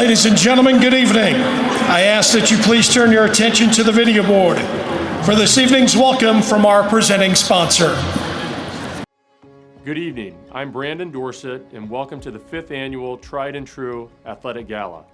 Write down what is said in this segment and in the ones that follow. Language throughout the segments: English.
Ladies and gentlemen, good evening. I ask that you please turn your attention to the video board for this evening's welcome from our presenting sponsor. Good evening. I'm Brandon Dorsett, and welcome to the 5th annual Tried and True Athletic Gala.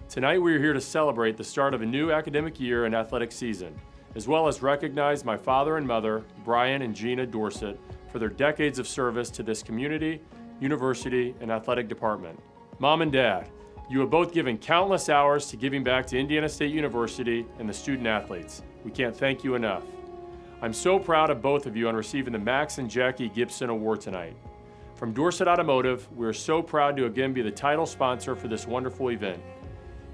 Tonight we are here to celebrate the start of a new academic year and athletic season, as well as recognize my father and mother, Brian and Gina Dorsett, for their decades of service to this community, university, and athletic department. Mom and Dad, you have both given countless hours to giving back to Indiana State University and the student athletes. We can't thank you enough. I'm so proud of both of you on receiving the Max and Jackie Gibson Award tonight. From Dorsett Automotive, we're so proud to again be the title sponsor for this wonderful event.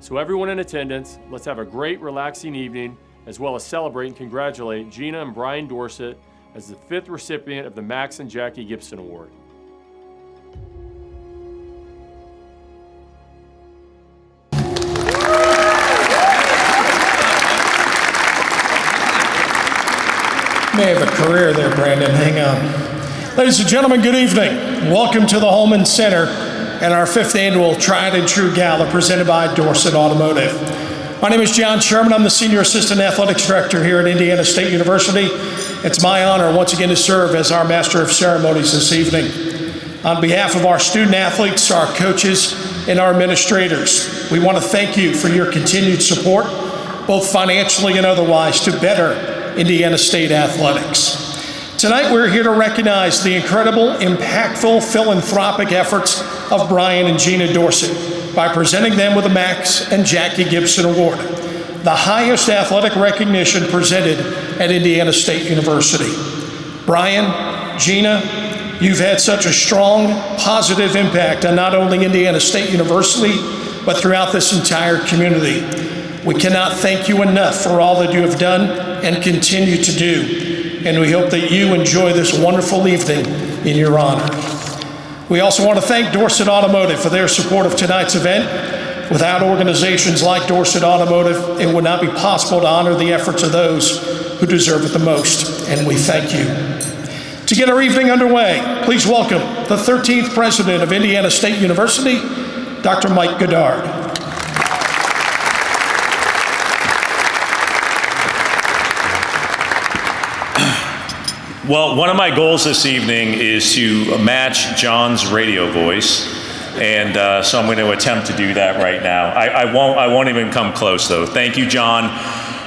So everyone in attendance, let's have a great relaxing evening, as well as celebrate and congratulate Gina and Brian Dorsett as the 5th recipient of the Max and Jackie Gibson Award. May have a career there, Brandon. Hang on. Ladies and gentlemen, good evening. Welcome to the Holman Center and our 5th annual Tried and True Gala presented by Dorsett Automotive. My name is John Sherman. I'm the Senior Assistant Athletics Director here at Indiana State University. It's my honor once again to serve as our Master of Ceremonies this evening. On behalf of our student athletes, our coaches, and our administrators, we want to thank you for your continued support, both financially and otherwise, to better Indiana State athletics. Tonight we're here to recognize the incredible, impactful, philanthropic efforts of Brian and Gina Dorsett by presenting them with the Max and Jackie Gibson Award, the highest athletic recognition presented at Indiana State University. Brian, Gina, you've had such a strong, positive impact on not only Indiana State University, but throughout this entire community. We cannot thank you enough for all that you have done and continue to do, and we hope that you enjoy this wonderful evening in your honor. We also want to thank Dorsett Automotive for their support of tonight's event. Without organizations like Dorsett Automotive, it would not be possible to honor the efforts of those who deserve it the most, and we thank you. To get our evening underway, please welcome the 13th President of Indiana State University, Dr. Mike Goddard. Well, one of my goals this evening is to match John's radio voice, and so I'm going to attempt to do that right now. I won't even come close, though. Thank you, John.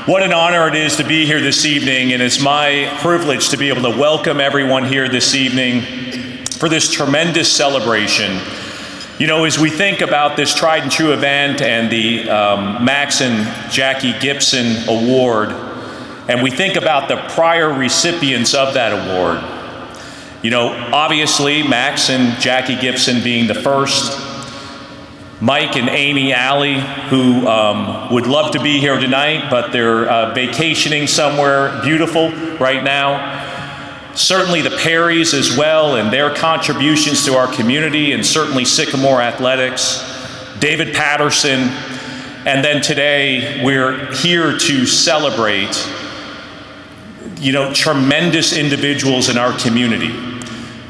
What an honor it is to be here this evening, and it's my privilege to be able to welcome everyone here this evening for this tremendous celebration. You know, as we think about this Tried and True event and the Max and Jackie Gibson Award, and we think about the prior recipients of that award, you know, obviously Max and Jackie Gibson being the first, Mike and Amy Alley, who would love to be here tonight, but they're vacationing somewhere beautiful right now. Certainly the Perrys as well, and their contributions to our community, and certainly Sycamore Athletics, David Patterson, and then today we're here to celebrate, you know, tremendous individuals in our community.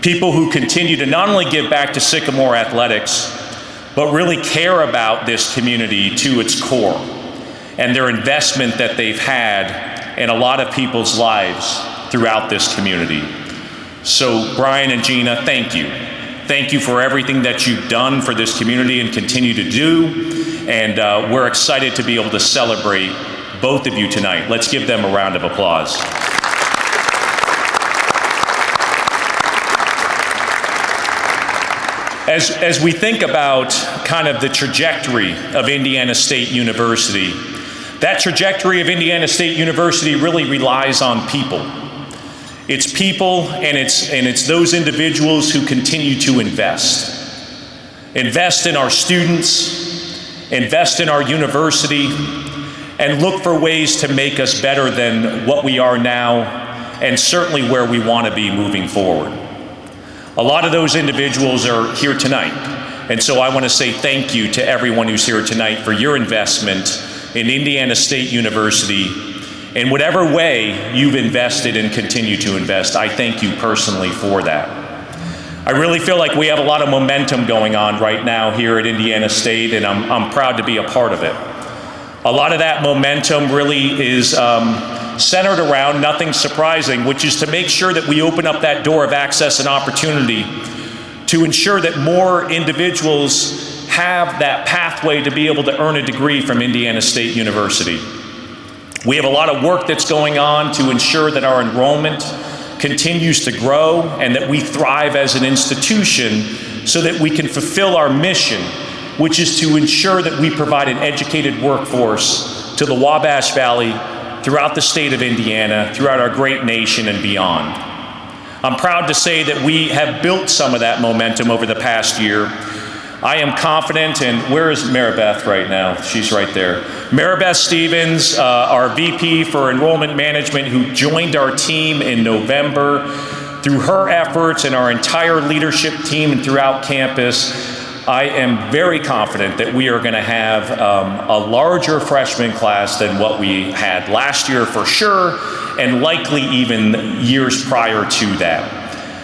People who continue to not only give back to Sycamore Athletics, but really care about this community to its core, and their investment that they've had in a lot of people's lives throughout this community. So Brian and Gina, thank you. Thank you for everything that you've done for this community and continue to do, and we're excited to be able to celebrate both of you tonight. Let's give them a round of applause. As we think about kind of the trajectory of Indiana State University, that trajectory of Indiana State University really relies on people. It's people, and it's those individuals who continue to invest. Invest in our students, invest in our university, and look for ways to make us better than what we are now, and certainly where we want to be moving forward. A lot of those individuals are here tonight, and so I want to say thank you to everyone who's here tonight for your investment in Indiana State University. In whatever way you've invested and continue to invest, I thank you personally for that. I really feel like we have a lot of momentum going on right now here at Indiana State, and I'm proud to be a part of it. A lot of that momentum really is centered around nothing surprising, which is to make sure that we open up that door of access and opportunity to ensure that more individuals have that pathway to be able to earn a degree from Indiana State University. We have a lot of work that's going on to ensure that our enrollment continues to grow and that we thrive as an institution so that we can fulfill our mission, which is to ensure that we provide an educated workforce to the Wabash Valley, throughout the state of Indiana, throughout our great nation and beyond. I'm proud to say that we have built some of that momentum over the past year. I am confident, and where is Maribeth right now? She's right there. Maribeth Stevens, our VP for Enrollment Management, who joined our team in November. Through her efforts and our entire leadership team and throughout campus, I am very confident that we are going to have a larger freshman class than what we had last year for sure, and likely even years prior to that.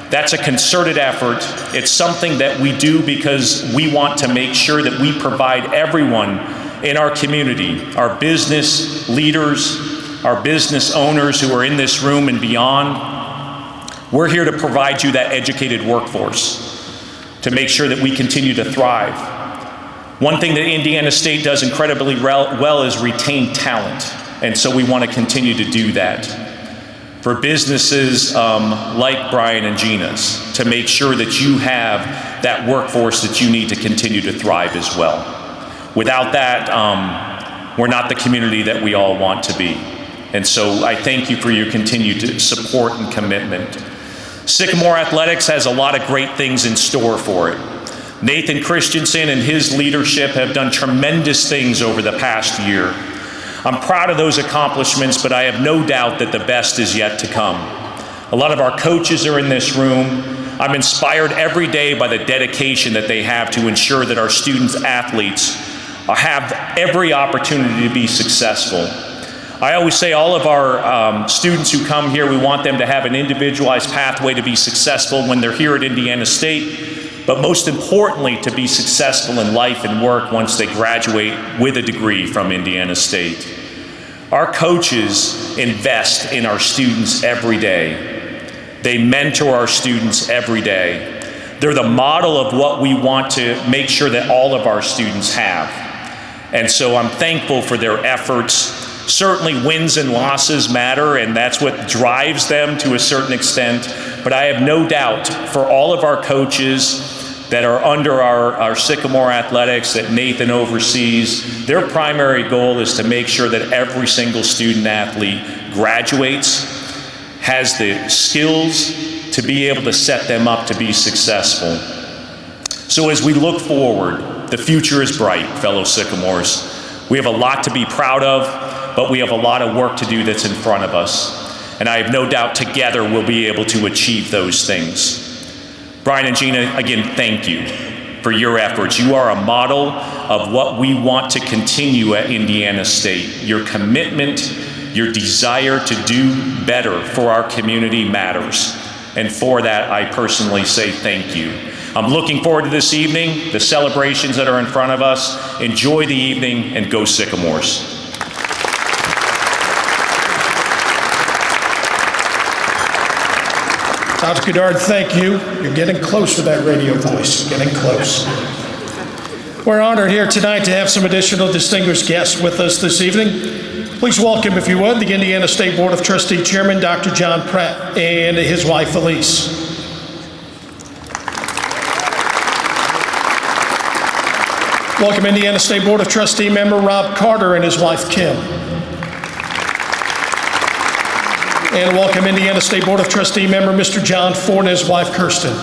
That's a concerted effort. It's something that we do because we want to make sure that we provide everyone in our community, our business leaders, our business owners who are in this room and beyond. We're here to provide you that educated workforce to make sure that we continue to thrive. One thing that Indiana State does incredibly well is retain talent, and so we want to continue to do that. For businesses like Brian and Gina's, to make sure that you have that workforce that you need to continue to thrive as well. Without that, we're not the community that we all want to be. And so I thank you for your continued support and commitment. Sycamore Athletics has a lot of great things in store for it. Nathan Christensen and his leadership have done tremendous things over the past year. I'm proud of those accomplishments, but I have no doubt that the best is yet to come. A lot of our coaches are in this room. I'm inspired every day by the dedication that they have to ensure that our students athletes have every opportunity to be successful. I always say all of our students who come here, we want them to have an individualized pathway to be successful when they're here at Indiana State, but most importantly, to be successful in life and work once they graduate with a degree from Indiana State. Our coaches invest in our students every day. They mentor our students every day. They're the model of what we want to make sure that all of our students have. And so I'm thankful for their efforts. Certainly wins and losses matter, and that's what drives them to a certain extent. But I have no doubt for all of our coaches that are under our Sycamore Athletics that Nathan oversees, their primary goal is to make sure that every single student athlete graduates, has the skills to be able to set them up to be successful. So as we look forward, the future is bright, fellow Sycamores. We have a lot to be proud of, but we have a lot of work to do that's in front of us. And I have no doubt together we'll be able to achieve those things. Brian and Gina, again, thank you for your efforts. You are a model of what we want to continue at Indiana State. Your commitment, your desire to do better for our community matters. And for that, I personally say thank you. I'm looking forward to this evening, the celebrations that are in front of us. Enjoy the evening and go Sycamores. Dr. Goddard, thank you. You're getting close with that radio voice, getting close. We're honored here tonight to have some additional distinguished guests with us this evening. Please welcome, if you would, the Indiana State Board of Trustee Chairman, Dr. John Pratt, and his wife, Elise. Welcome, Indiana State Board of Trustee member Rob Carter and his wife, Kim. And welcome, Indiana State Board of Trustee member Mr. John Ford and his wife, Kirsten.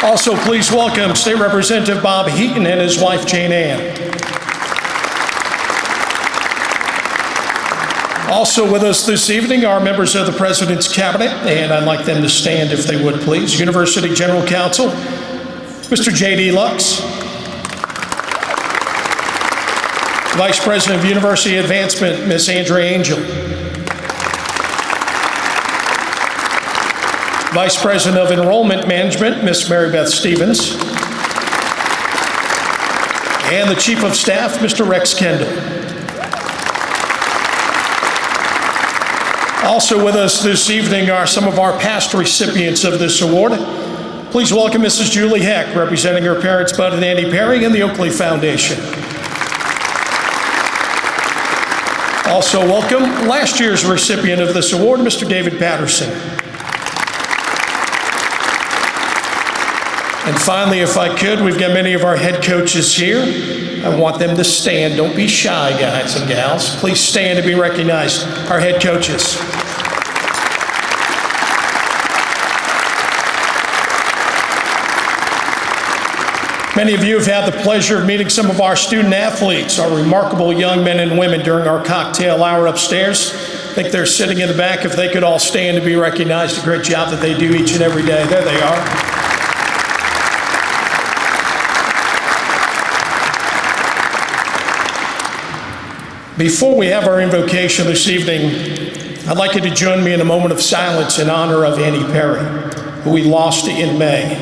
Also, please welcome State Representative Bob Heaton and his wife, Jane Ann. Also with us this evening are members of the President's Cabinet, and I'd like them to stand if they would, please. University General Counsel, Mr. J.D. Lux. Vice President of University Advancement, Ms. Andrea Angel. Vice President of Enrollment Management, Miss Mary Beth Stevens, and the Chief of Staff, Mr. Rex Kendall. Also with us this evening are some of our past recipients of this award. Please welcome Mrs. Julie Heck, representing her parents, Bud and Annie Perry, and the Oakley Foundation. Also welcome last year's recipient of this award, Mr. David Patterson. And finally, if I could, we've got many of our head coaches here. I want them to stand. Don't be shy, guys and gals. Please stand to be recognized, our head coaches. Many of you have had the pleasure of meeting some of our student athletes, our remarkable young men and women during our cocktail hour upstairs. I think they're sitting in the back. If they could all stand to be recognized, a great job that they do each and every day. There they are. Before we have our invocation this evening, I'd like you to join me in a moment of silence in honor of Annie Perry, who we lost in May.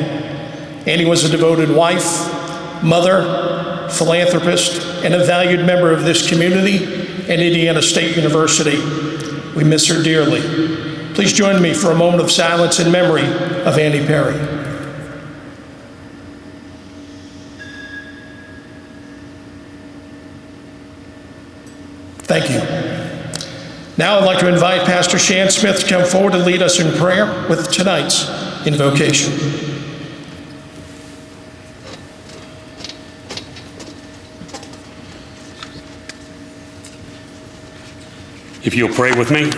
Annie was a devoted wife, mother, philanthropist, and a valued member of this community and Indiana State University. We miss her dearly. Please join me for a moment of silence in memory of Annie Perry. Thank you. Now I'd like to invite Pastor Shan Smith to come forward and lead us in prayer with tonight's invocation. If you'll pray with me.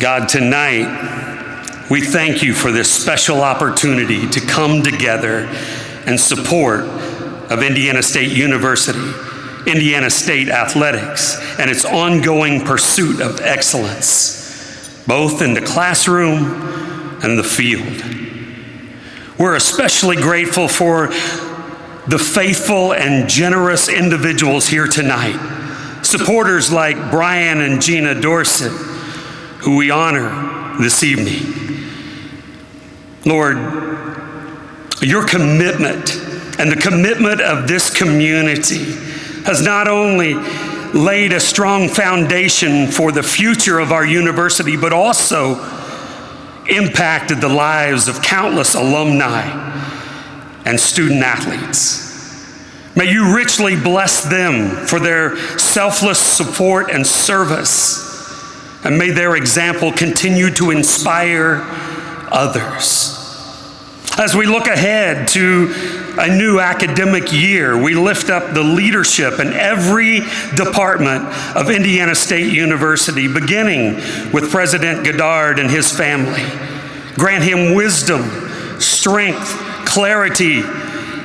God, tonight, we thank you for this special opportunity to come together in support of Indiana State University, Indiana State Athletics, and its ongoing pursuit of excellence, both in the classroom and the field. We're especially grateful for the faithful and generous individuals here tonight. Supporters like Brian and Gina Dorsett, who we honor this evening. Lord, your commitment and the commitment of this community has not only laid a strong foundation for the future of our university, but also impacted the lives of countless alumni and student athletes. May you richly bless them for their selfless support and service, and may their example continue to inspire others. As we look ahead to a new academic year, we lift up the leadership in every department of Indiana State University, beginning with President Goddard and his family. Grant him wisdom, strength, clarity,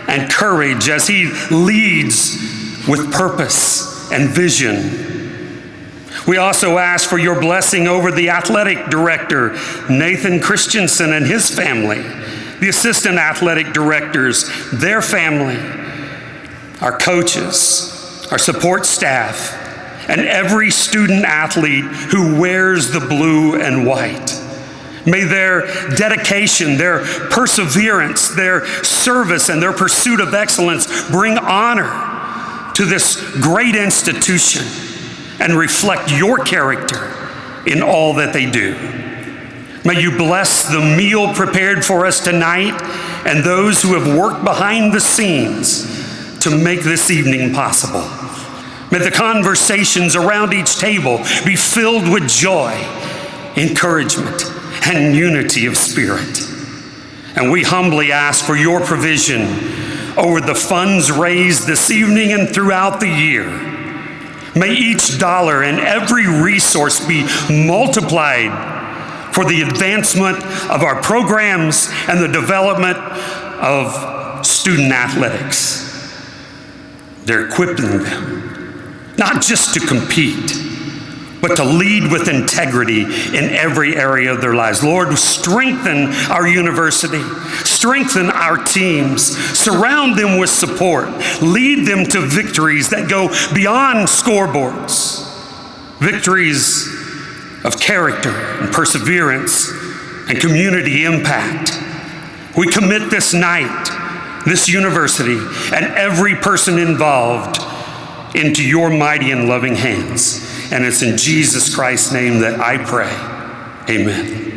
and courage as he leads with purpose and vision. We also ask for your blessing over the athletic director, Nathan Christensen, and his family, the assistant athletic directors, their family, our coaches, our support staff, and every student athlete who wears the blue and white. May their dedication, their perseverance, their service, and their pursuit of excellence bring honor to this great institution and reflect your character in all that they do. May you bless the meal prepared for us tonight and those who have worked behind the scenes to make this evening possible. May the conversations around each table be filled with joy, encouragement, and unity of spirit. And we humbly ask for your provision over the funds raised this evening and throughout the year. May each dollar and every resource be multiplied for the advancement of our programs and the development of student athletics. They're equipping them, not just to compete, but to lead with integrity in every area of their lives. Lord, strengthen our university, strengthen our teams, surround them with support, lead them to victories that go beyond scoreboards, victories of character and perseverance and community impact. We commit this night, this university, and every person involved into your mighty and loving hands. And it's in Jesus Christ's name that I pray. Amen.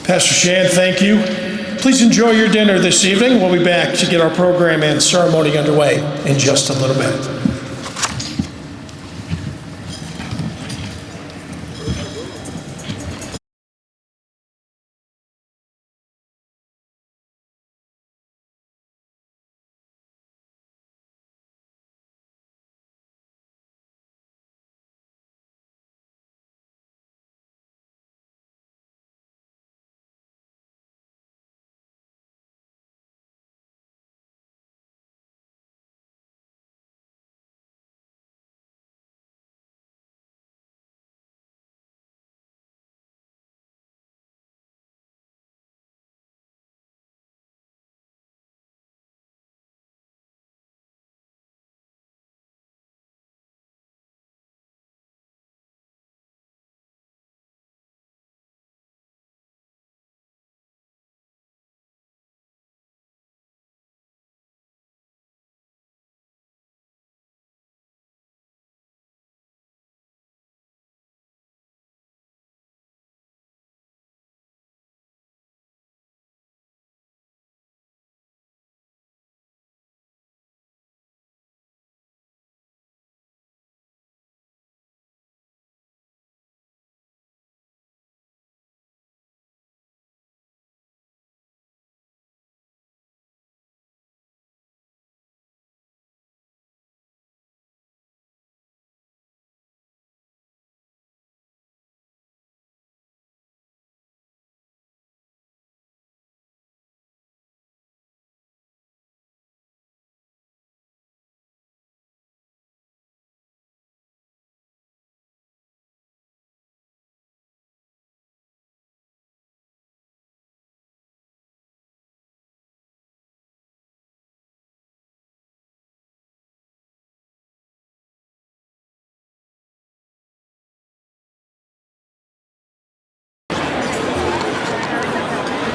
Pastor Shan, thank you. Please enjoy your dinner this evening. We'll be back to get our program and ceremony underway in just a little bit.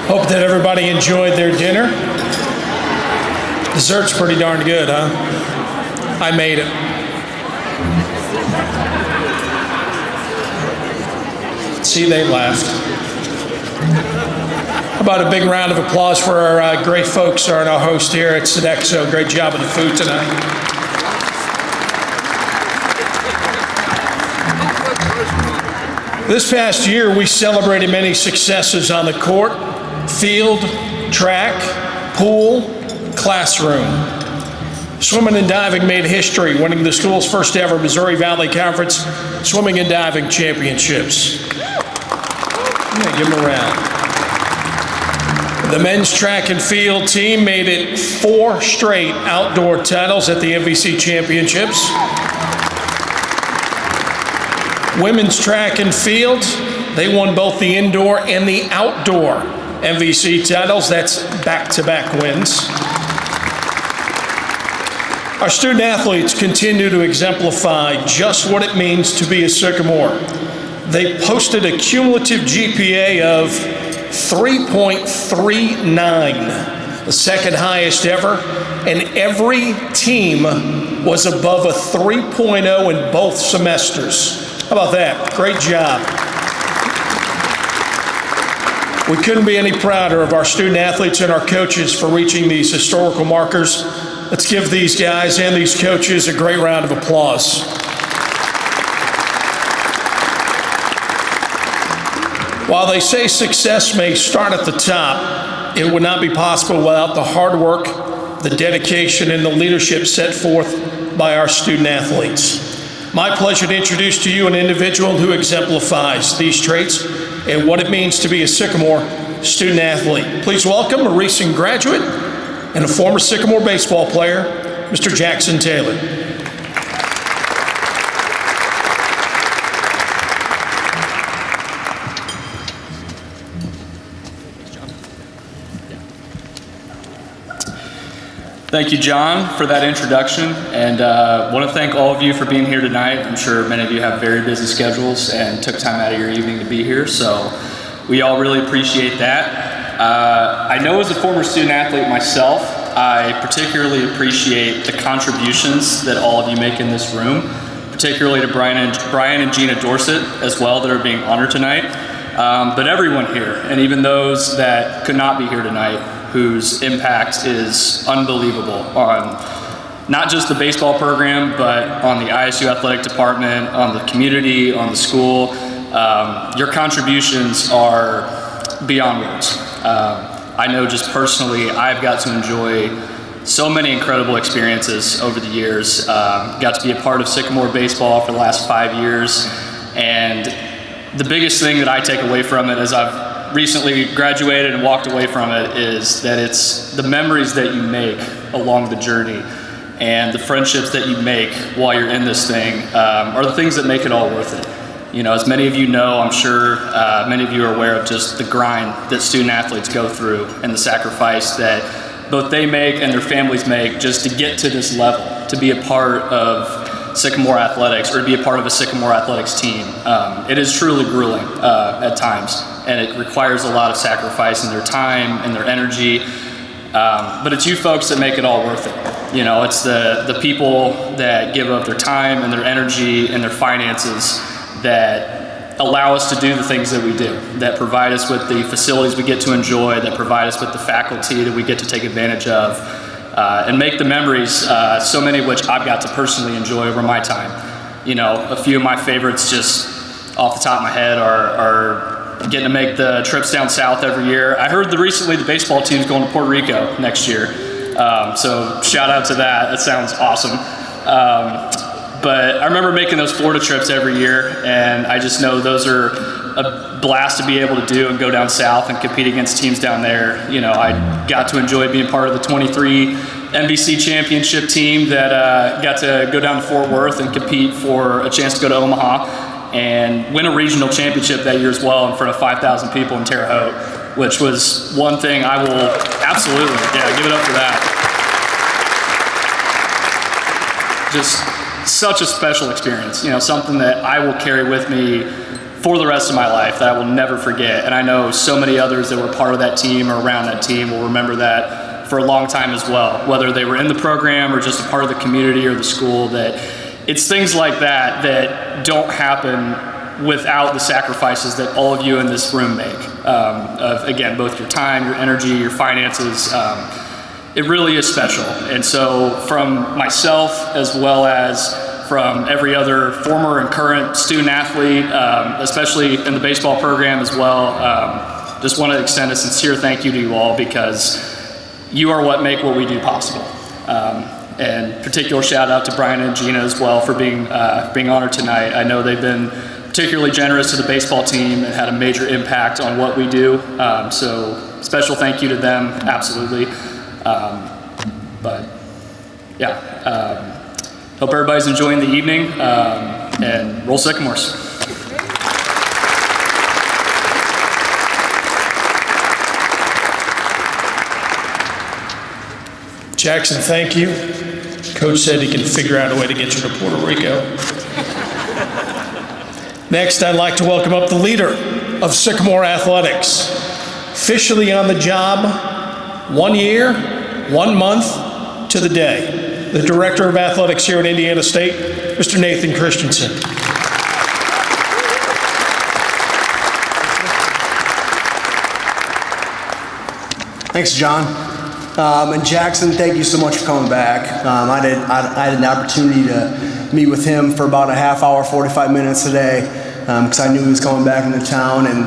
Hope that everybody enjoyed their dinner. Dessert's pretty darn good, huh? I made it. See, they laughed. How about a big round of applause for our great folks, our host here at Sodexo. Great job with the food tonight. This past year, we celebrated many successes on the court, field, track, pool, classroom. Swimming and diving made history, winning the school's first ever Missouri Valley Conference Swimming and Diving Championships. Yeah, give them a round. The men's track and field team made it 4 straight outdoor titles at the MVC Championships. Women's track and field, they won both the indoor and the outdoor MVC titles. That's back-to-back wins. Our student athletes continue to exemplify just what it means to be a Sycamore. They posted a cumulative GPA of 3.39, the second highest ever, and every team was above a 3.0 in both semesters. How about that? Great job. We couldn't be any prouder of our student athletes and our coaches for reaching these historical markers. Let's give these guys and these coaches a great round of applause. While they say success may start at the top, it would not be possible without the hard work, the dedication, and the leadership set forth by our student athletes. My pleasure to introduce to you an individual who exemplifies these traits and what it means to be a Sycamore student athlete. Please welcome a recent graduate and a former Sycamore baseball player, Mr. Jackson Taylor. Thank you, John, for that introduction, and want to thank all of you for being here tonight. I'm sure many of you have very busy schedules and took time out of your evening to be here, so we all really appreciate that. I know as a former student athlete myself, I particularly appreciate the contributions that all of you make in this room, particularly to Brian and Gina Dorsett as well that are being honored tonight, but everyone here, and even those that could not be here tonight, whose impact is unbelievable on not just the baseball program, but on the ISU athletic department, on the community, on the school. Your contributions are beyond words. I know just personally, I've got to enjoy so many incredible experiences over the years. Got to be a part of Sycamore baseball for the last 5 years, and the biggest thing that I take away from it, as I've recently graduated and walked away from it, is that it's the memories that you make along the journey and the friendships that you make while you're in this thing are the things that make it all worth it. You know, as many of you know, I'm sure many of you are aware of just the grind that student athletes go through and the sacrifice that both they make and their families make just to get to this level, to be a part of Sycamore Athletics or to be a part of a Sycamore Athletics team. It is truly grueling at times, and it requires a lot of sacrifice in their time and their energy, but it's you folks that make it all worth it. You know, it's the people that give up their time and their energy and their finances that allow us to do the things that we do, that provide us with the facilities we get to enjoy, that provide us with the faculty that we get to take advantage of, and make the memories, so many of which I've got to personally enjoy over my time. You know, a few of my favorites just off the top of my head are getting to make the trips down south every year. I heard that recently the baseball team's going to Puerto Rico next year, so shout out to that. That sounds awesome. But I remember making those Florida trips every year, and I just know those are a blast to be able to do and go down south and compete against teams down there. You know, I got to enjoy being part of the 23 NBC championship team that got to go down to Fort Worth and compete for a chance to go to Omaha and win a regional championship that year as well in front of 5,000 people in Terre Haute, which was one thing I will absolutely, give it up for that. Just such a special experience, you know, something that I will carry with me for the rest of my life that I will never forget. And I know so many others that were part of that team or around that team will remember that for a long time as well, whether they were in the program or just a part of the community or the school. That it's things like that that don't happen without the sacrifices that all of you in this room make, of, again, both your time, your energy, your finances. It really is special. And so from myself, as well as from every other former and current student athlete, especially in the baseball program as well, just want to extend a sincere thank you to you all, because you are what make what we do possible. And particular shout out to Brian and Gina as well for being honored tonight. I know they've been particularly generous to the baseball team and had a major impact on what we do. So special thank you to them, absolutely. But yeah, hope everybody's enjoying the evening, and roll Sycamores. Jackson, thank you. Coach said he can figure out a way to get you to Puerto Rico. Next, I'd like to welcome up the leader of Sycamore Athletics, officially on the job 1 year, 1 month to the day, the Director of Athletics here at Indiana State, Mr. Nathan Christensen. Thanks, John. And Jackson, thank you so much for coming back. I had an opportunity to meet with him for about a half hour, 45 minutes today, because I knew he was coming back into town, and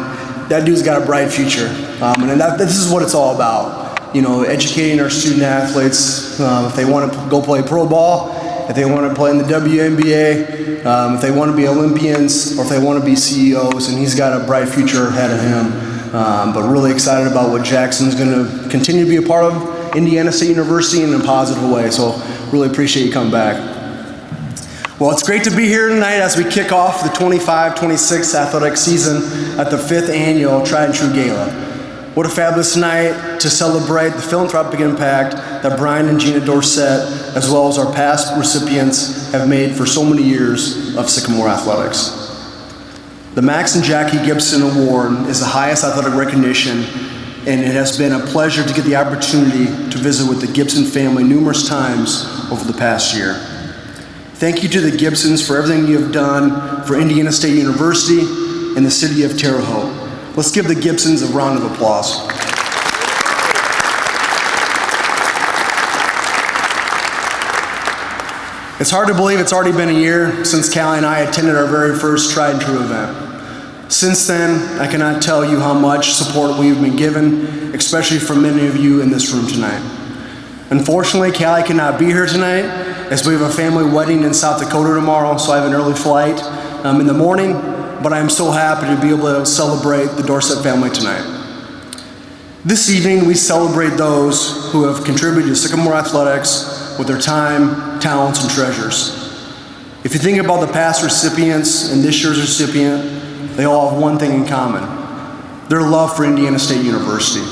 that dude's got a bright future. And this is what it's all about. You know, educating our student athletes, if they want to go play pro ball, if they want to play in the WNBA, if they want to be Olympians, or if they want to be CEOs, and he's got a bright future ahead of him. But really excited about what Jackson's going to continue to be a part of Indiana State University in a positive way. So really appreciate you coming back. Well, it's great to be here tonight as we kick off the 25-26 athletic season at the 5th annual Tried and True Gala. What a fabulous night to celebrate the philanthropic impact that Brian and Gina Dorsett, as well as our past recipients, have made for so many years of Sycamore Athletics. The Max and Jackie Gibson Award is the highest athletic recognition, and it has been a pleasure to get the opportunity to visit with the Gibson family numerous times over the past year. Thank you to the Gibsons for everything you have done for Indiana State University and the city of Terre Haute. Let's give the Gibsons a round of applause. It's hard to believe it's already been a year since Callie and I attended our very first Tried and True event. Since then, I cannot tell you how much support we've been given, especially from many of you in this room tonight. Unfortunately, Callie cannot be here tonight as we have a family wedding in South Dakota tomorrow, so I have an early flight in the morning, but I'm so happy to be able to celebrate the Dorsett family tonight. This evening, we celebrate those who have contributed to Sycamore Athletics with their time, talents, and treasures. If you think about the past recipients and this year's recipient, they all have one thing in common: their love for Indiana State University.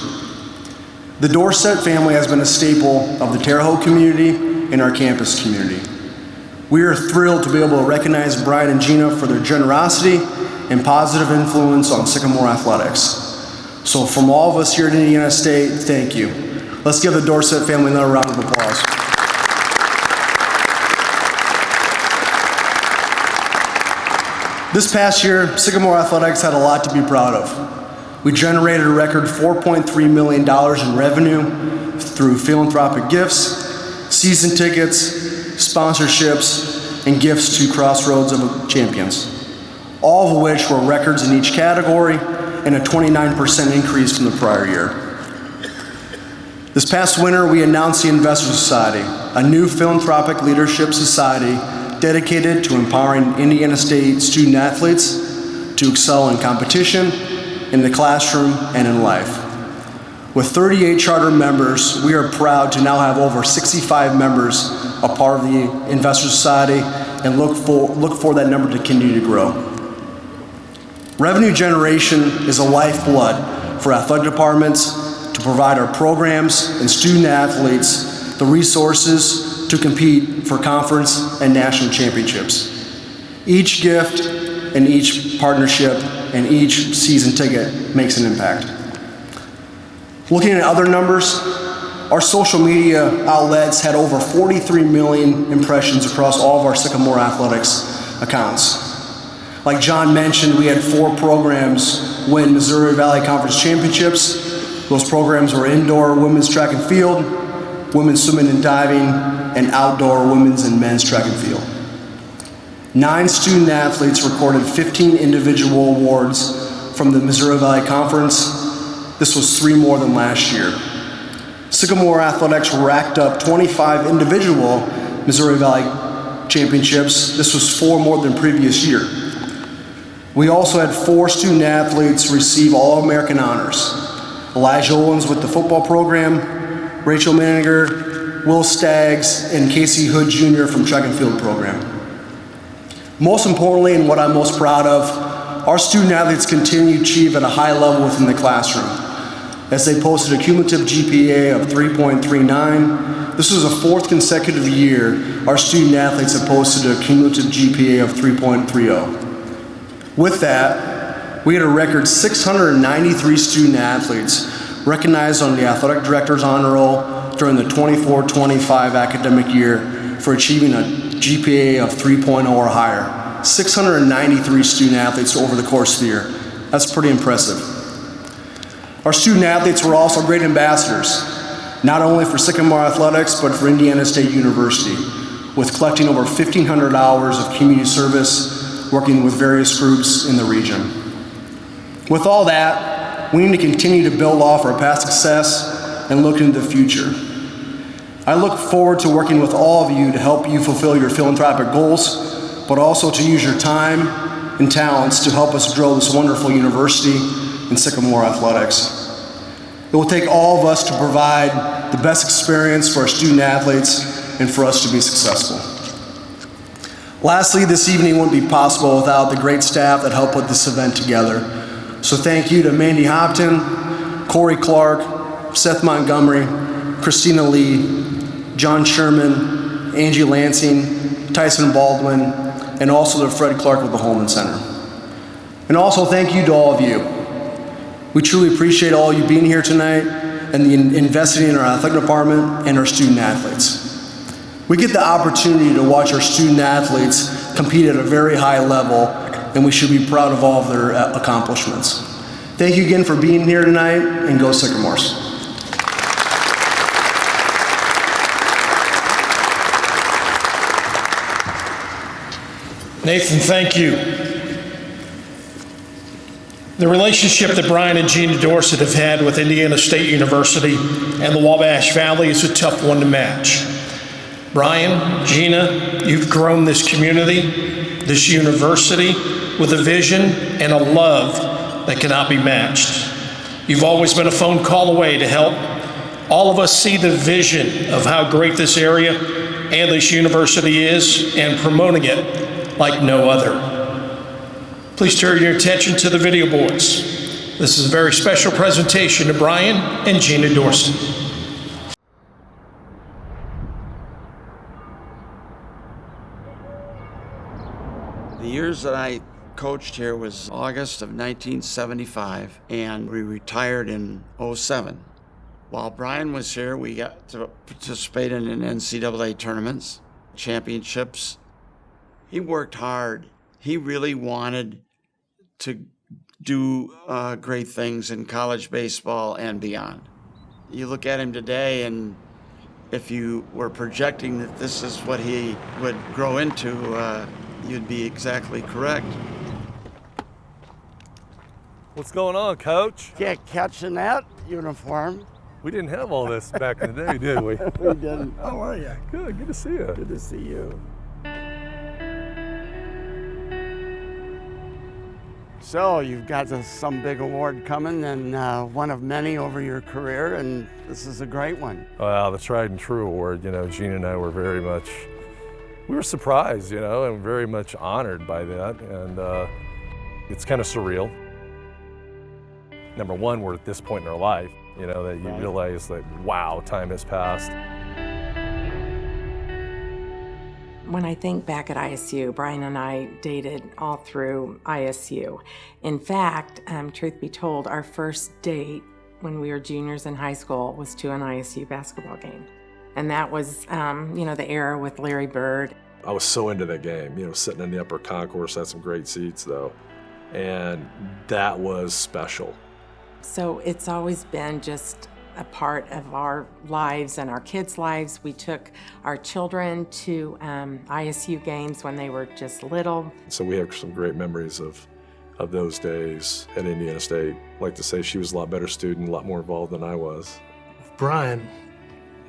The Dorsett family has been a staple of the Terre Haute community and our campus community. We are thrilled to be able to recognize Brian and Gina for their generosity and positive influence on Sycamore Athletics. So from all of us here at Indiana State, thank you. Let's give the Dorsett family another round of applause. This past year, Sycamore Athletics had a lot to be proud of. We generated a record $4.3 million in revenue through philanthropic gifts, season tickets, sponsorships, and gifts to Crossroads of Champions, all of which were records in each category and a 29% increase from the prior year. This past winter, we announced the Investor Society, a new philanthropic leadership society dedicated to empowering Indiana State student athletes to excel in competition, in the classroom, and in life. With 38 charter members, we are proud to now have over 65 members a part of the Investor Society and look for that number to continue to grow. Revenue generation is a lifeblood for athletic departments to provide our programs and student athletes the resources to compete for conference and national championships. Each gift and each partnership and each season ticket makes an impact. Looking at other numbers, our social media outlets had over 43 million impressions across all of our Sycamore Athletics accounts. Like John mentioned, we had 4 programs win Missouri Valley Conference championships. Those programs were indoor women's track and field, women's swimming and diving, and outdoor women's and men's track and field. 9 student athletes recorded 15 individual awards from the Missouri Valley Conference. This was 3 more than last year. Sycamore Athletics racked up 25 individual Missouri Valley championships. This was 4 more than previous year. We also had 4 student athletes receive All-American honors. Elijah Owens with the football program, Rachel Maniger, Will Staggs, and Casey Hood Jr. from track and field program. Most importantly, and what I'm most proud of, our student athletes continue to achieve at a high level within the classroom, as they posted a cumulative GPA of 3.39. This was the 4th consecutive year our student athletes have posted a cumulative GPA of 3.30. With that, we had a record 693 student athletes recognized on the Athletic Director's Honor Roll during the 24-25 academic year for achieving a GPA of 3.0 or higher. 693 student athletes over the course of the year. That's pretty impressive. Our student athletes were also great ambassadors, not only for Sycamore Athletics, but for Indiana State University, with collecting over 1,500 hours of community service, working with various groups in the region. With all that, we need to continue to build off our past success and look into the future. I look forward to working with all of you to help you fulfill your philanthropic goals, but also to use your time and talents to help us grow this wonderful university in Sycamore Athletics. It will take all of us to provide the best experience for our student athletes and for us to be successful. Lastly, this evening wouldn't be possible without the great staff that helped put this event together. So thank you to Mandy Hopton, Corey Clark, Seth Montgomery, Christina Lee, John Sherman, Angie Lansing, Tyson Baldwin, and also to Fred Clark with the Holman Center. And also thank you to all of you. We truly appreciate all you being here tonight and the investing in our athletic department and our student athletes. We get the opportunity to watch our student athletes compete at a very high level, and we should be proud of all of their accomplishments. Thank you again for being here tonight, and go Sycamores. Nathan, thank you. The relationship that Brian and Gina Dorsett have had with Indiana State University and the Wabash Valley is a tough one to match. Brian, Gina, you've grown this community, this university, with a vision and a love that cannot be matched. You've always been a phone call away to help all of us see the vision of how great this area and this university is and promoting it like no other. Please turn your attention to the video boards. This is a very special presentation to Brian and Gina Dorsett. The years that I coached here was August of 1975, and we retired in 07. While Brian was here, we got to participate in NCAA tournaments, championships. He worked hard. He really wanted to do great things in college baseball and beyond. You look at him today, and if you were projecting that this is what he would grow into, you'd be exactly correct. What's going on, Coach? Yeah, catching that uniform. We didn't have all this back in the day, did we? We didn't. How are you? Good to see you. Good to see you. So you've got some big award coming, and one of many over your career, and this is a great one. Well, the Tried and True Award, Gina and I were we were surprised, and very much honored by that, and it's kind of surreal. Number one, we're at this point in our life, that you realize that, wow, time has passed. When I think back at ISU, Brian and I dated all through ISU. In fact, truth be told, our first date when we were juniors in high school was to an ISU basketball game. And that was, the era with Larry Bird. I was so into that game, sitting in the upper concourse, had some great seats though. And that was special. So it's always been just a part of our lives and our kids' lives. We took our children to ISU games when they were just little. So we have some great memories of those days at Indiana State. I like to say she was a lot better student, a lot more involved than I was. Brian,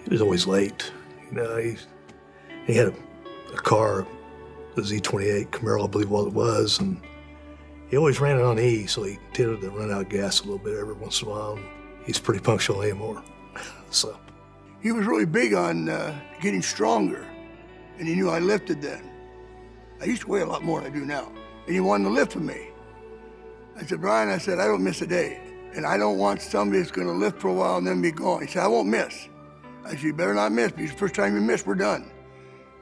he was always late. He had a car, the Z28 Camaro, I believe what it was, and he always ran it on E, so he tended to run out of gas a little bit every once in a while. He's pretty punctual anymore. So he was really big on getting stronger, and he knew I lifted then. I used to weigh a lot more than I do now, and he wanted to lift with me. I said, Brian, I don't miss a day, and I don't want somebody that's gonna lift for a while and then be gone. He said, I won't miss. I said, you better not miss, because the first time you miss, we're done.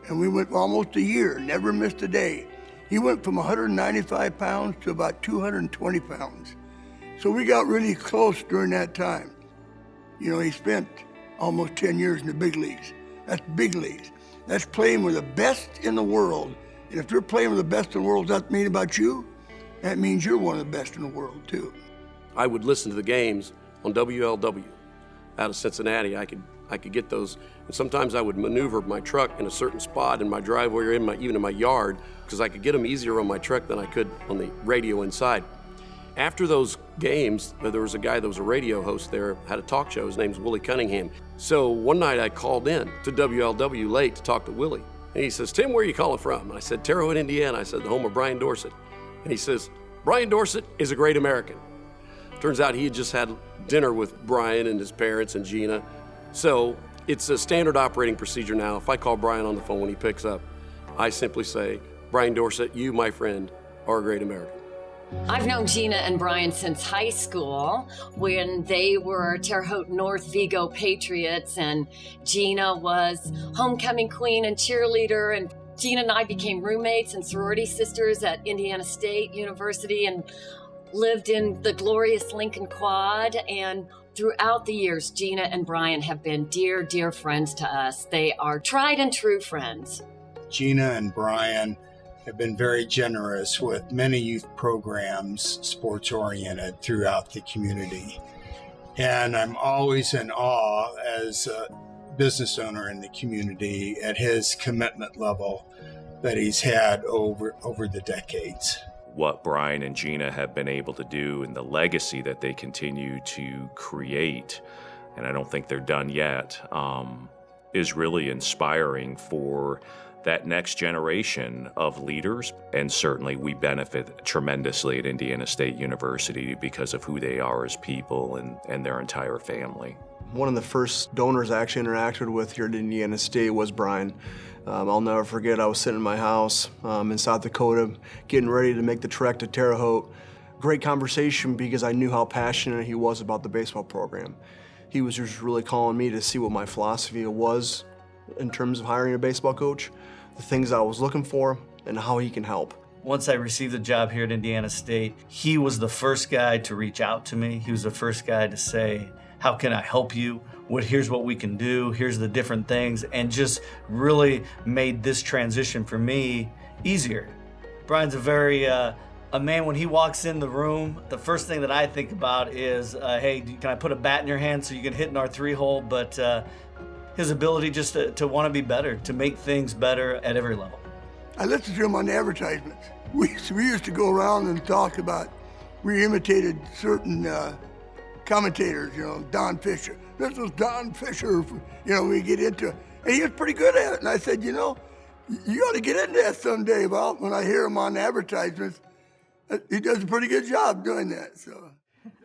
And we went almost a year, never missed a day. He went from 195 pounds to about 220 pounds. So we got really close during that time. He spent almost 10 years in the big leagues. That's big leagues. That's playing with the best in the world. And if you're playing with the best in the world, does that mean about you? That means you're one of the best in the world, too. I would listen to the games on WLW out of Cincinnati. I could get those, and sometimes I would maneuver my truck in a certain spot in my driveway or even in my yard, because I could get them easier on my truck than I could on the radio inside. After those games, there was a guy that was a radio host there, had a talk show. His name's Willie Cunningham. So one night I called in to WLW late to talk to Willie. And he says, Tim, where are you calling from? And I said, Terre Haute, Indiana. I said, the home of Brian Dorsett. And he says, Brian Dorsett is a great American. Turns out he had just had dinner with Brian and his parents and Gina. So it's a standard operating procedure now. If I call Brian on the phone when he picks up, I simply say, Brian Dorsett, you, my friend, are a great American. I've known Gina and Brian since high school when they were Terre Haute North Vigo Patriots, and Gina was homecoming queen and cheerleader, and Gina and I became roommates and sorority sisters at Indiana State University and lived in the glorious Lincoln Quad. And throughout the years, Gina and Brian have been dear, dear friends to us. They are tried and true friends. Gina and Brian have been very generous with many youth programs, sports-oriented, throughout the community. And I'm always in awe as a business owner in the community at his commitment level that he's had over the decades. What Brian and Gina have been able to do and the legacy that they continue to create, and I don't think they're done yet, is really inspiring for that next generation of leaders. And certainly we benefit tremendously at Indiana State University because of who they are as people and their entire family. One of the first donors I actually interacted with here at Indiana State was Brian. I'll never forget, I was sitting in my house in South Dakota, getting ready to make the trek to Terre Haute. Great conversation because I knew how passionate he was about the baseball program. He was just really calling me to see what my philosophy was in terms of hiring a baseball coach, the things I was looking for, and how he can help. Once I received the job here at Indiana State, he was the first guy to reach out to me. He was the first guy to say, how can I help you? Here's what we can do, here's the different things, and just really made this transition for me easier. Brian's a man, when he walks in the room, the first thing that I think about is, hey, can I put a bat in your hand so you can hit in our 3-hole? But his ability just to want to be better, to make things better at every level. I listened to him on the advertisements. We used to go around and talk about, we imitated certain commentators, Don Fisher. This was Don Fisher, we get into it. And he was pretty good at it. And I said, you ought to get into that someday, Bob. When I hear him on the advertisements, he does a pretty good job doing that. So.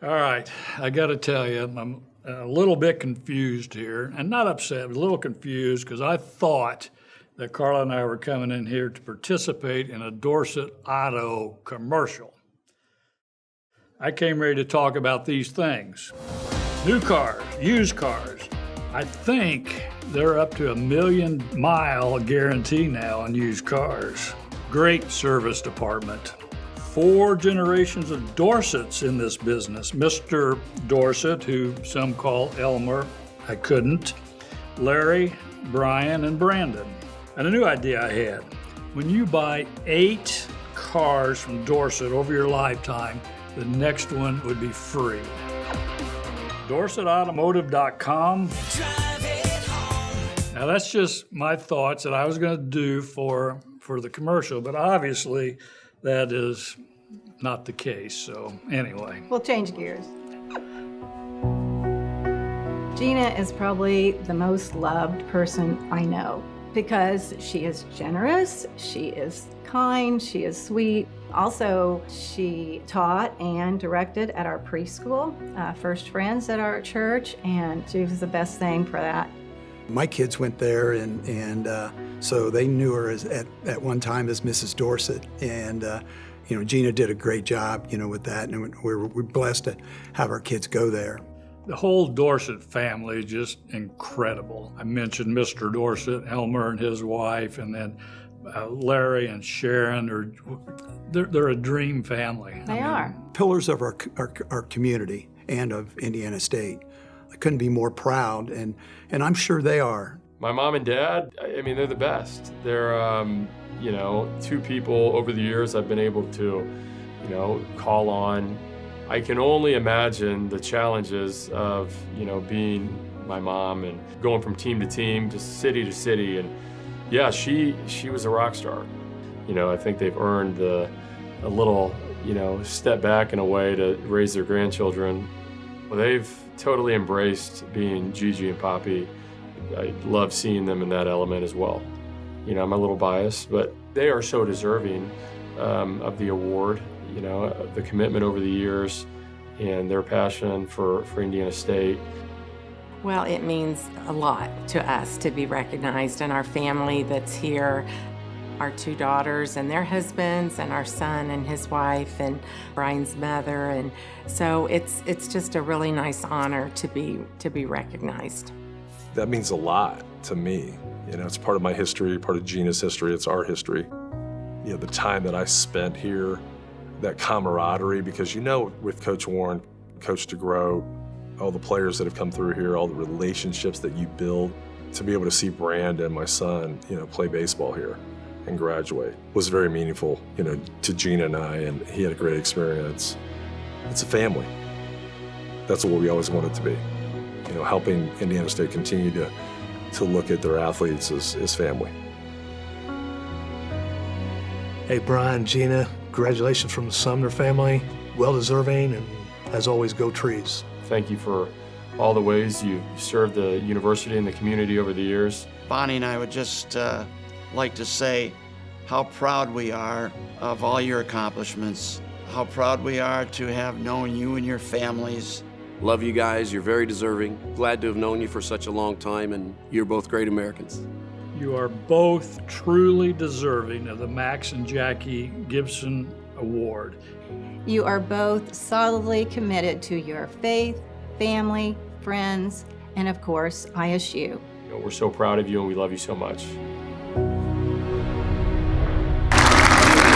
All right, I got to tell you, I'm a little bit confused here, and not upset, but a little confused because I thought that Carla and I were coming in here to participate in a Dorset Auto commercial. I came ready to talk about these things. New cars, used cars. I think they're up to 1 million mile guarantee now on used cars. Great service department. 4 generations of Dorsets in this business. Mr. Dorset, who some call Elmer, I couldn't, Larry, Brian, and Brandon. And a new idea I had. When you buy 8 cars from Dorset over your lifetime, the next one would be free. DorsetAutomotive.com. Now that's just my thoughts that I was going to do for the commercial, but obviously that is not the case, so anyway. We'll change gears. Gina is probably the most loved person I know because she is generous, she is kind, she is sweet. Also, she taught and directed at our preschool, First Friends at our church, and she was the best thing for that. My kids went there, and so they knew her at one time as Mrs. Dorset, and Gina did a great job, with that, and we're blessed to have our kids go there. The whole Dorset family is just incredible. I mentioned Mr. Dorset, Elmer and his wife, and then Larry and Sharon, they're a dream family. They are. Pillars of our community and of Indiana State. I couldn't be more proud, and I'm sure they are. My mom and dad, they're the best. They're, 2 people over the years I've been able to, call on. I can only imagine the challenges of, being my mom and going from team to team, just city to city. And yeah, she was a rock star. I think they've earned a little, step back in a way to raise their grandchildren. Well, they've totally embraced being Gigi and Poppy. I love seeing them in that element as well. I'm a little biased, but they are so deserving of the award, the commitment over the years and their passion for Indiana State. Well, it means a lot to us to be recognized, and our family that's here. our 2 daughters and their husbands, and our son and his wife, and Brian's mother. And so it's just a really nice honor to be recognized. That means a lot to me. You know, it's part of my history, part of Gina's history, it's our history. You know, the time that I spent here, that camaraderie, because with Coach Warren, Coach DeGrow, all the players that have come through here, all the relationships that you build, to be able to see Brandon, my son, play baseball here and graduate was very meaningful, to Gina and I, and he had a great experience. It's a family. That's what we always wanted to be. Helping Indiana State continue to look at their athletes as family. Hey, Brian, Gina, congratulations from the Sumner family. Well-deserving, and as always, go Trees. Thank you for all the ways you served the university and the community over the years. Bonnie and I would just like to say how proud we are of all your accomplishments, how proud we are to have known you and your families. Love you guys, you're very deserving. Glad to have known you for such a long time, and you're both great Americans. You are both truly deserving of the Max and Jackie Gibson Award. You are both solidly committed to your faith, family, friends, and of course, ISU. We're so proud of you and we love you so much.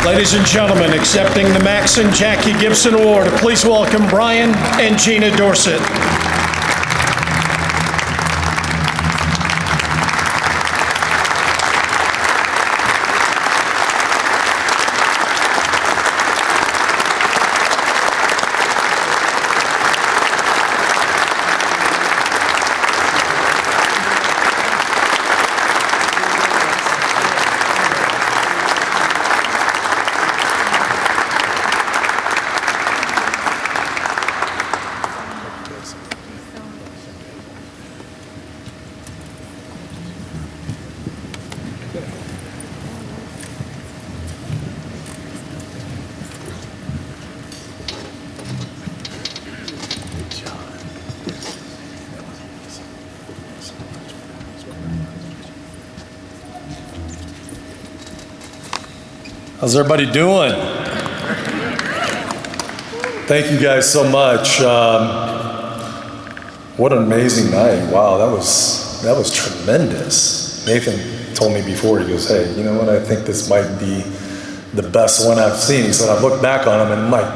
Ladies and gentlemen, accepting the Max and Jackie Gibson Award, please welcome Brian and Gina Dorsett. How's everybody doing? Thank you guys so much. What an amazing night. Wow, that was tremendous. Nathan told me before, he goes, hey, you know what, I think this might be the best one I've seen. He said, I've looked back on them and I'm like,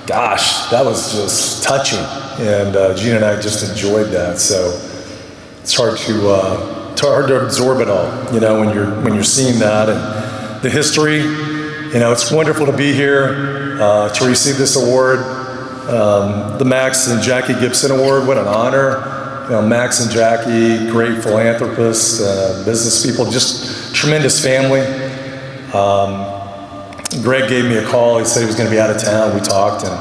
gosh, that was just touching. And Gina and I just enjoyed that. So it's hard to absorb it all, when you're seeing that and the history. It's wonderful to be here to receive this award, the Max and Jackie Gibson Award. What an honor. Max and Jackie, great philanthropists, business people, just tremendous family. Greg gave me a call. He said he was going to be out of town. We talked, and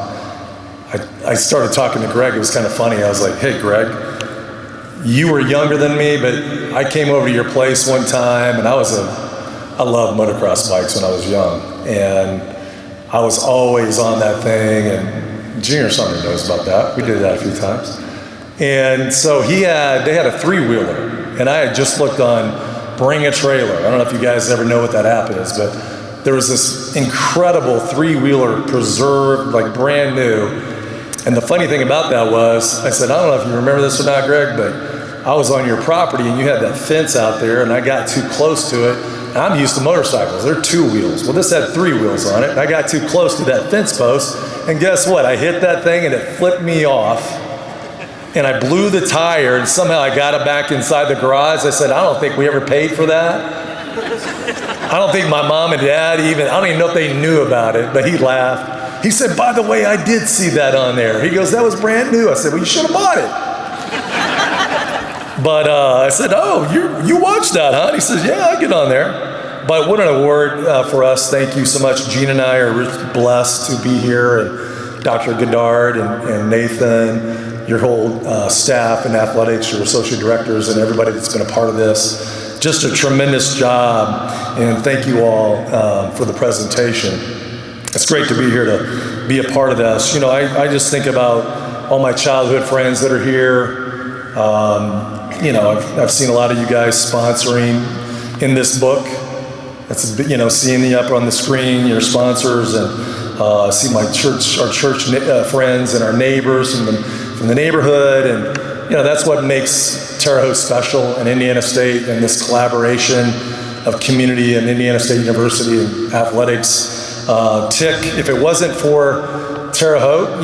I started talking to Greg. It was kind of funny. I was like, hey, Greg, you were younger than me, but I came over to your place one time, and I loved motocross bikes when I was young, and I was always on that thing, and Junior Sumner knows about that. We did that a few times. And so they had a three-wheeler, and I had just looked on Bring a Trailer. I don't know if you guys ever know what that app is, but there was this incredible three-wheeler preserved, like brand new. And the funny thing about that was, I said, I don't know if you remember this or not, Greg, but I was on your property and you had that fence out there, and I got too close to it. I'm used to motorcycles, they're two wheels. Well, this had three wheels on it, and I got too close to that fence post, and guess what? I hit that thing and it flipped me off, and I blew the tire, and somehow I got it back inside the garage. I said, I don't think we ever paid for that. I don't think my mom and dad I don't even know if they knew about it, but he laughed. He said, by the way, I did see that on there. He goes, that was brand new. I said, well, you should have bought it. But I said, oh, you watched that, huh? And he says, yeah, I get on there. But what an award for us. Thank you so much. Gina and I are blessed to be here, and Dr. Goddard and Nathan, your whole staff and athletics, your associate directors, and everybody that's been a part of this. Just a tremendous job, and thank you all for the presentation. It's great to be here to be a part of this. I just think about all my childhood friends that are here. I've seen a lot of you guys sponsoring in this book. It's, seeing you up on the screen, your sponsors, and see our church friends and our neighbors from the neighborhood, and that's what makes Terre Haute special and Indiana State, and this collaboration of community and Indiana State University and athletics tick. If it wasn't for Terre Haute,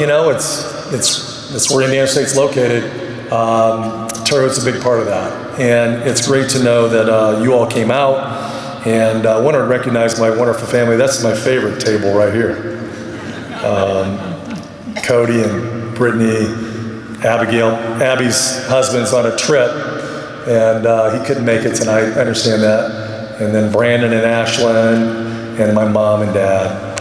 it's where Indiana State's located. Terre Haute's a big part of that, and it's great to know that you all came out. And I want to recognize my wonderful family. That's my favorite table right here. Cody and Brittany, Abigail. Abby's husband's on a trip, and he couldn't make it tonight. I understand that. And then Brandon and Ashlyn, and my mom and dad.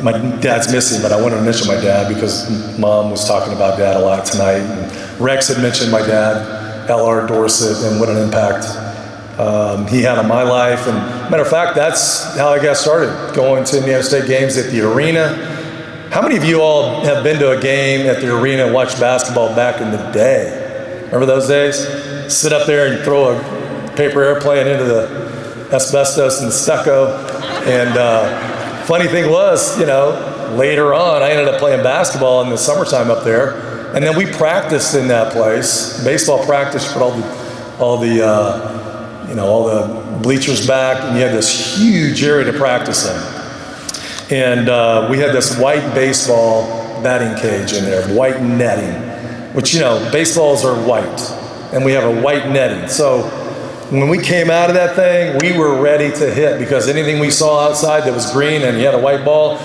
My dad's missing, but I wanted to mention my dad because Mom was talking about Dad a lot tonight. And Rex had mentioned my dad, L.R. Dorsett, and what an impact he had on my life. And matter of fact, that's how I got started, going to Indiana State games at the arena. How many of you all have been to a game at the arena and watched basketball back in the day? Remember those days? Sit up there and throw a paper airplane into the asbestos and the stucco. And funny thing was, later on, I ended up playing basketball in the summertime up there. And then we practiced in that place, baseball practice, put all the bleachers back, and you had this huge area to practice in. And we had this white baseball batting cage in there, white netting, which, baseballs are white, and we have a white netting. So when we came out of that thing, we were ready to hit, because anything we saw outside that was green and you had a white ball,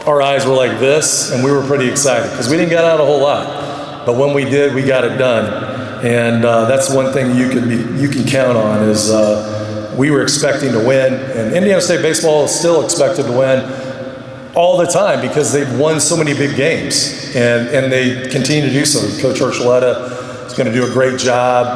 our eyes were like this, and we were pretty excited, because we didn't get out a whole lot. But when we did, we got it done. And that's one thing you can count on is we were expecting to win, and Indiana State baseball is still expected to win all the time because they've won so many big games, and they continue to do so. Coach Urshuleta is going to do a great job,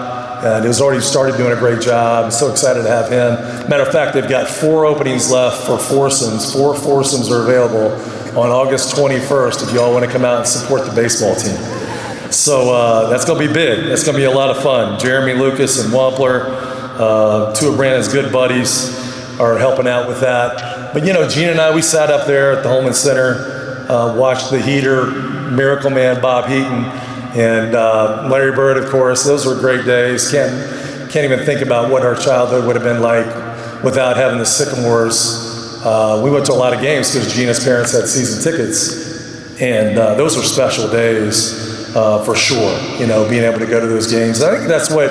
and has already started doing a great job. I'm so excited to have him. Matter of fact, they've got 4 openings left for foursomes. 4 foursomes are available on August 21st if you all want to come out and support the baseball team. So that's going to be big. That's going to be a lot of fun. Jeremy Lucas and Wampler, 2 of Brandon's good buddies, are helping out with that. But Gina and I, we sat up there at the Holman Center, watched the heater, Miracle Man, Bob Heaton, and Larry Bird, of course. Those were great days. Can't even think about what our childhood would have been like without having the Sycamores. We went to a lot of games because Gina's parents had season tickets, and those were special days. For sure, being able to go to those games. I think that's what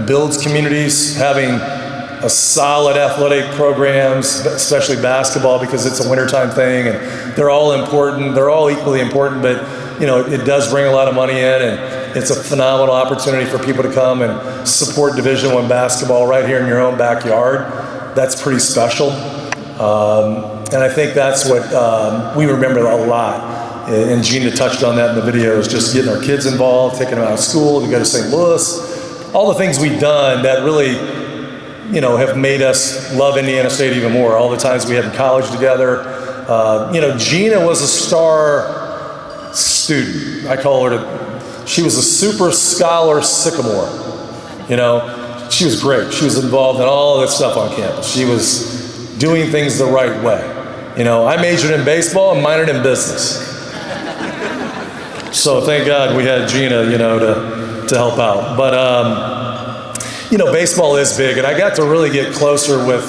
builds communities, having a solid athletic programs, especially basketball, because it's a wintertime thing, and they're all important. They're all equally important, but it does bring a lot of money in, and it's a phenomenal opportunity for people to come and support Division I basketball right here in your own backyard. That's pretty special, and I think that's what we remember a lot. And Gina touched on that in the videos, just getting our kids involved, taking them out of school to go to St. Louis, all the things we've done that really, have made us love Indiana State even more. All the times we had in college together. Gina was a star student. I call her, she was a super scholar Sycamore. She was great. She was involved in all this stuff on campus. She was doing things the right way. I majored in baseball and minored in business. So thank God we had Gina, to help out. But, baseball is big, and I got to really get closer with,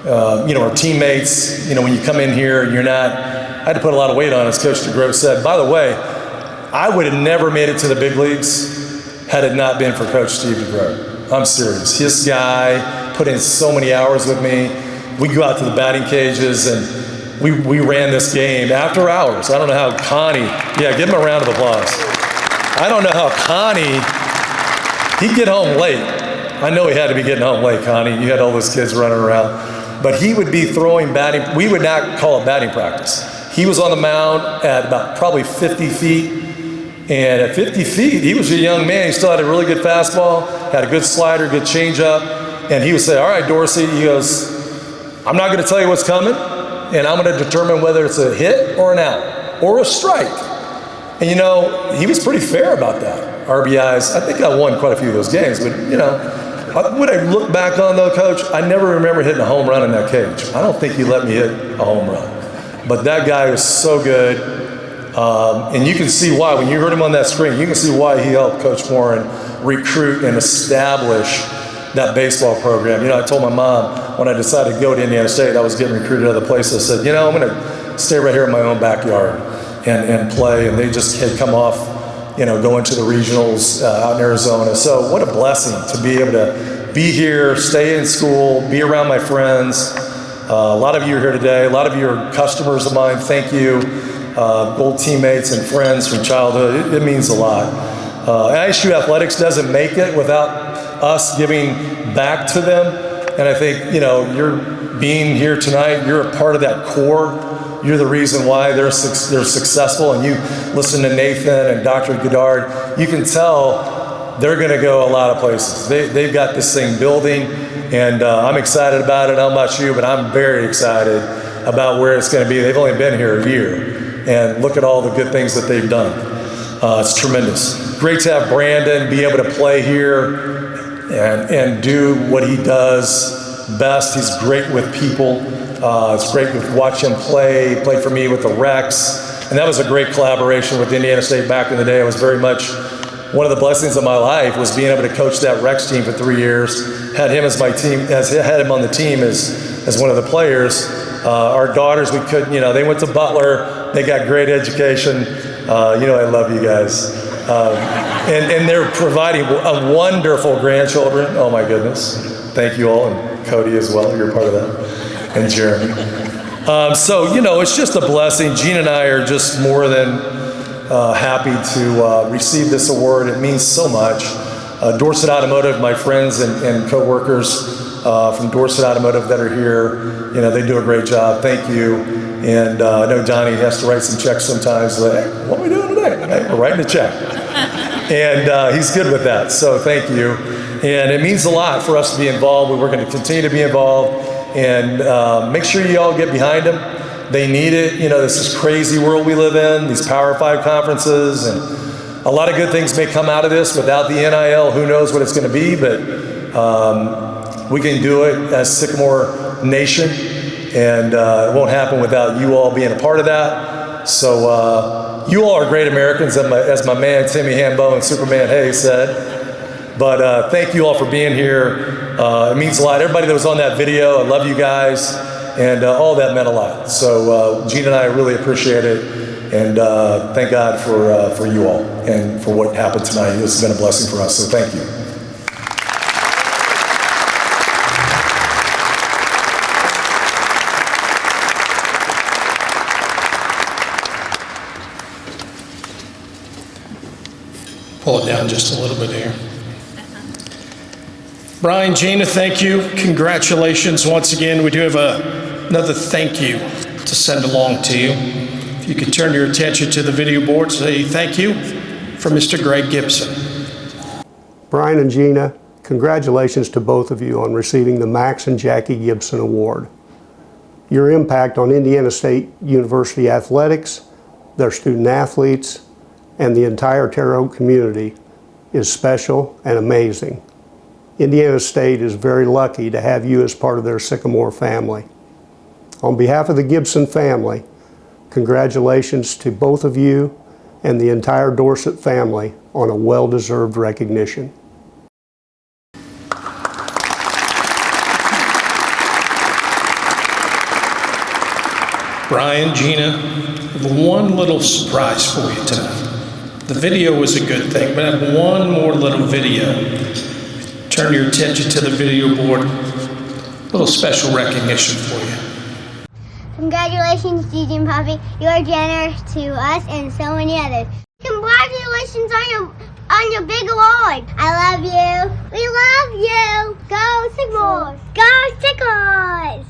our teammates. When you come in here, I had to put a lot of weight on, as Coach DeGroat said. By the way, I would have never made it to the big leagues had it not been for Coach Steve DeGroat. I'm serious. This guy put in so many hours with me. We go out to the batting cages, and we ran this game after hours. I don't know how Connie, give him a round of applause. I don't know how Connie, he'd get home late. I know he had to be getting home late, Connie. You had all those kids running around. But he would be throwing batting, we would not call it batting practice. He was on the mound at about probably 50 feet. And at 50 feet, he was a young man. He still had a really good fastball, had a good slider, good changeup. And he would say, all right, Dorsey, he goes, I'm not going to tell you what's coming, and I'm going to determine whether it's a hit or an out or a strike. And, he was pretty fair about that. RBIs, I think I won quite a few of those games, but, When I look back on though, Coach, I never remember hitting a home run in that cage. I don't think he let me hit a home run. But that guy was so good. And you can see why. When you heard him on that screen, you can see why he helped Coach Warren recruit and establish that baseball program. You know, I told my mom when I decided to go to Indiana State, I was getting recruited to other places. I said, you know, I'm going to stay right here in my own backyard and play. And they just had come off, you know, going to the regionals out in Arizona. So what a blessing to be able to be here, stay in school, be around my friends. A lot of you are here today. A lot of you are customers of mine. Thank you. Old teammates and friends from childhood. It means a lot. ISU Athletics doesn't make it without us giving back to them. And I think, you know, you're being here tonight, you're a part of that core. You're the reason why they're successful. And you listen to Nathan and Dr. Goddard, you can tell they're going to go a lot of places. They've got this thing building, and I'm excited about it. I don't know about you, but I'm very excited about where it's going to be. They've only been here a year, and look at all the good things that they've done. It's tremendous. Great to have Brandon be able to play here and do what he does best. He's great with people. It's great to watch him play for me with the Rex. And that was a great collaboration with Indiana State back in the day. It was very much one of the blessings of my life was being able to coach that Rex team for 3 years. Had him as my team, had him on the team as one of the players. Our daughters, we couldn't, you know, they went to Butler. They got great education. You know, I love you guys. And they're providing a wonderful grandchildren. Oh my goodness. Thank you all, and Cody as well. You're part of that, and Jeremy. So, you know, it's just a blessing. Gene and I are just more than happy to receive this award. It means so much. Dorset Automotive, my friends and co-workers from Dorset Automotive that are here, you know, they do a great job. Thank you. And I know Donnie has to write some checks sometimes. Like, hey, what are we doing today? Hey, we're writing a check. And he's good with that, so thank you. And it means a lot for us to be involved. We're going to continue to be involved. And make sure you all get behind them. They need it. You know, this is crazy world we live in, these Power 5 conferences. And a lot of good things may come out of this. Without the NIL, who knows what it's going to be. But we can do it as Sycamore Nation. And it won't happen without you all being a part of that. So you all are great Americans, as my man Timmy Hambo and Superman Hayes said. But thank you all for being here. It means a lot. Everybody that was on that video, I love you guys. And all that meant a lot. So Gene and I really appreciate it. And thank God for you all and for what happened tonight. This has been a blessing for us, so thank you. Pull it down just a little bit here. Brian, Gina, thank you. Congratulations once again. We do have another thank you to send along to you. If you could turn your attention to the video board, say thank you for Mr. Greg Gibson. Brian and Gina, congratulations to both of you on receiving the Max and Jackie Gibson Award. Your impact on Indiana State University athletics, their student athletes, and the entire Terre Haute community is special and amazing. Indiana State is very lucky to have you as part of their Sycamore family. On behalf of the Gibson family, congratulations to both of you and the entire Dorset family on a well-deserved recognition. Brian, Gina, one little surprise for you tonight. The video was a good thing, but I have one more little video. Turn your attention to the video board. A little special recognition for you. Congratulations, Gigi and Puffy. You are generous to us and so many others. Congratulations on your big award. I love you. We love you. Go Sycamores. Go Sycamores.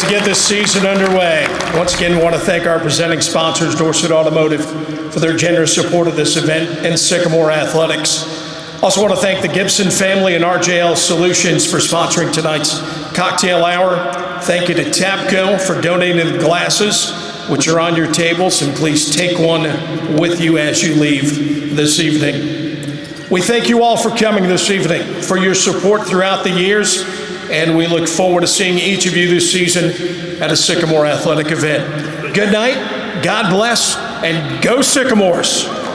to get this season underway, once again, we want to thank our presenting sponsors, Dorset Automotive, for their generous support of this event, and Sycamore Athletics. Also want to thank the Gibson family and RJL Solutions for sponsoring tonight's cocktail hour. Thank you to Tapco for donating the glasses, which are on your tables, and please take one with you as you leave this evening. We thank you all for coming this evening, for your support throughout the years, and we look forward to seeing each of you this season at a Sycamore Athletic event. Good night, God bless, and go Sycamores!